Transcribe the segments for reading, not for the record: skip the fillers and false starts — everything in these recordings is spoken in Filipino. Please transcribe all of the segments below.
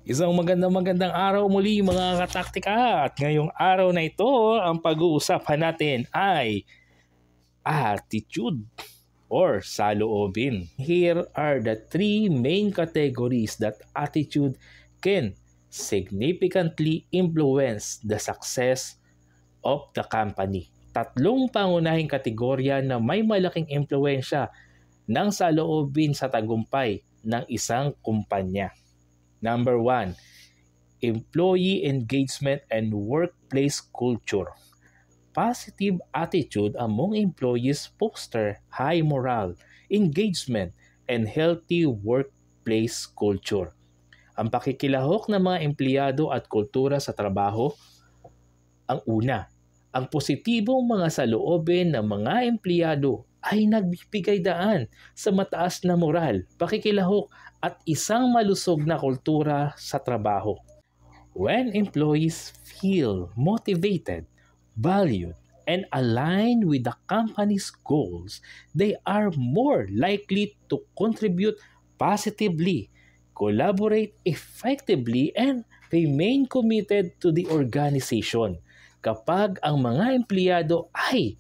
Isang magandang araw muli mga kataktika, at ngayong araw na ito ang pag-uusapan natin ay attitude or saloobin. Here are the three main categories that attitude can significantly influence the success of the company. Tatlong pangunahing kategorya na may malaking impluwensya ng saloobin sa tagumpay ng isang kumpanya. Number 1, employee engagement and workplace culture. Positive attitude among employees foster high morale, engagement, and healthy workplace culture. Ang pakikilahok ng mga empleyado at kultura sa trabaho. Ang una, ang positibong mga saloobin ng mga empleyado ay nagbibigay daan sa mataas na moral, pakikilahok at isang malusog na kultura sa trabaho. When employees feel motivated, valued, and aligned with the company's goals, they are more likely to contribute positively, collaborate effectively, and remain committed to the organization. Kapag ang mga empleyado ay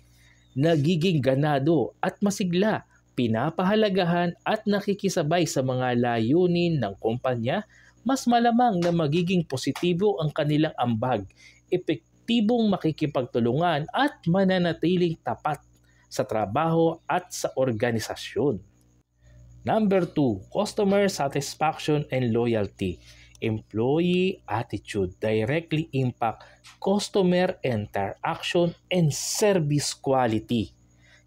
nagiging ganado at masigla, pinapahalagahan at nakikisabay sa mga layunin ng kumpanya, mas malamang na magiging positibo ang kanilang ambag, epektibong makikipagtulungan at mananatiling tapat sa trabaho at sa organisasyon. Number 2, customer satisfaction and loyalty. Employee attitude directly impact customer interaction and service quality.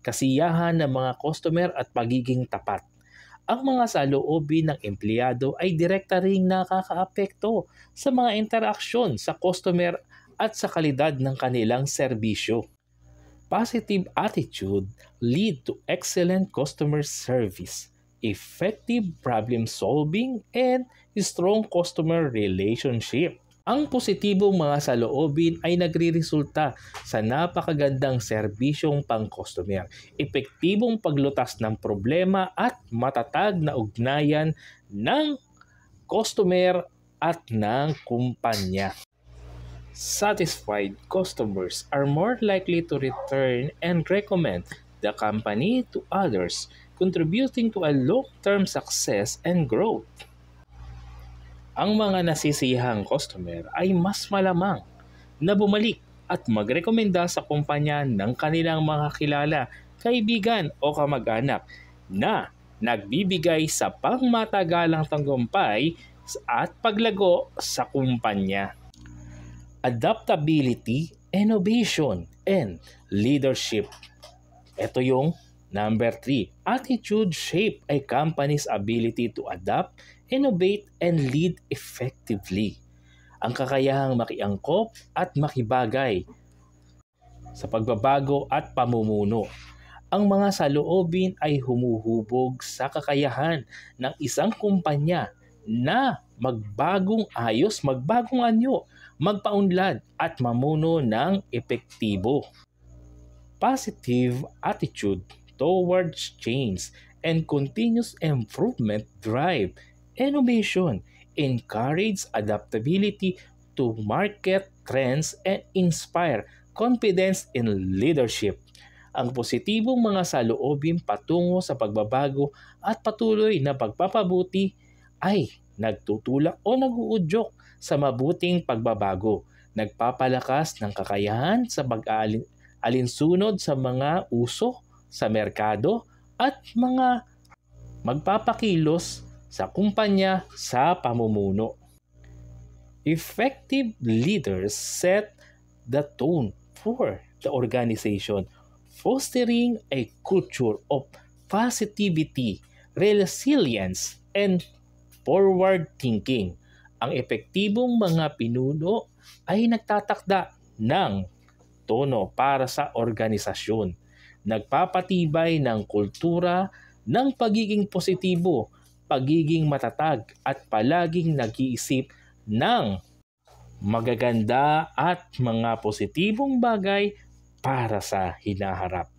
Kasiyahan ng mga customer at pagiging tapat. Ang mga saloobin ng empleyado ay direkta ring nakakaapekto sa mga interaksyon sa customer at sa kalidad ng kanilang serbisyo. Positive attitude lead to excellent customer service, effective problem solving, and strong customer relationship. Ang positibong mga saloobin ay nagriresulta sa napakagandang serbisyong pang-customer, epektibong paglutas ng problema at matatag na ugnayan ng customer at ng kumpanya. Satisfied customers are more likely to return and recommend the company to others, contributing to a long-term success and growth. Ang mga nasisihang customer ay mas malamang na bumalik at magrekomenda sa kumpanya ng kanilang mga kilala, kaibigan o kamag-anak na nagbibigay sa pangmatagalang tagumpay at paglago sa kumpanya. Adaptability, innovation, and leadership. Ito yung number 3. Attitude shape a company's ability to adapt, innovate, and lead effectively. Ang kakayahang makiangkop at makibagay sa pagbabago at pamumuno. Ang mga saloobin ay humuhubog sa kakayahan ng isang kumpanya na magbagong ayos, magbagong anyo, magpaunlad at mamuno ng epektibo. Positive attitude towards change and continuous improvement drive innovation, encourage adaptability to market trends, and inspire confidence in leadership. Ang positibong mga saloobin patungo sa pagbabago at patuloy na pagpapabuti ay nagtutulak o nag-uudyok sa mabuting pagbabago, nagpapalakas ng kakayahan sa pag-alinsunod sa mga uso sa merkado at mga magpapakilos sa kumpanya sa pamumuno. Effective leaders set the tone for the organization, fostering a culture of positivity, resilience, and forward thinking. Ang epektibong mga pinuno ay nagtatakda ng tono para sa organisasyon, nagpapatibay ng kultura ng pagiging positibo, pagiging matatag at palaging nag-iisip ng magaganda at mga positibong bagay para sa hinaharap.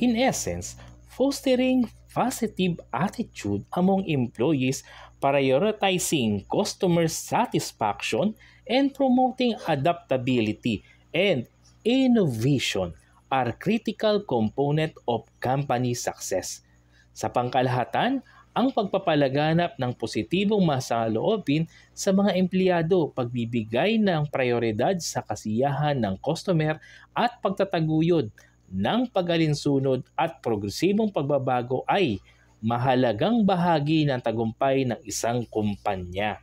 In essence, fostering positive attitude among employees Prioritizing customer satisfaction and promoting adaptability and innovation are critical component of company success. Sa pangkalahatan, ang pagpapalaganap ng positibong masaloobin sa mga empleyado, pagbibigay ng prioridad sa kasiyahan ng customer at pagtataguyod ng pag-alinsunod at progresibong pagbabago ay mahalagang bahagi ng tagumpay ng isang kumpanya.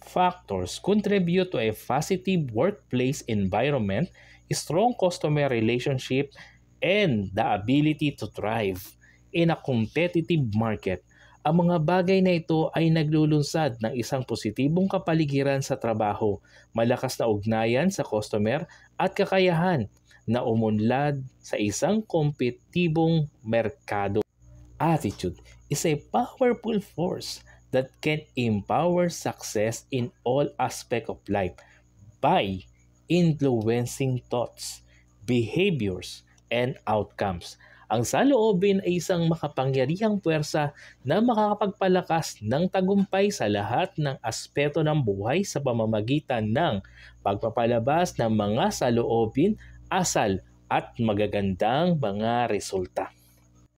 Factors contribute to a positive workplace environment, strong customer relationship, and the ability to thrive in a competitive market. Ang mga bagay na ito ay naglulunsad ng isang positibong kapaligiran sa trabaho, malakas na ugnayan sa customer at kakayahan na umunlad sa isang kompetitibong merkado. Attitude is a powerful force that can empower success in all aspects of life by influencing thoughts, behaviors, and outcomes. Ang saloobin ay isang makapangyarihang puwersa na makakapagpalakas ng tagumpay sa lahat ng aspeto ng buhay sa pamamagitan ng pagpapalabas ng mga saloobin, asal at magagandang mga resulta.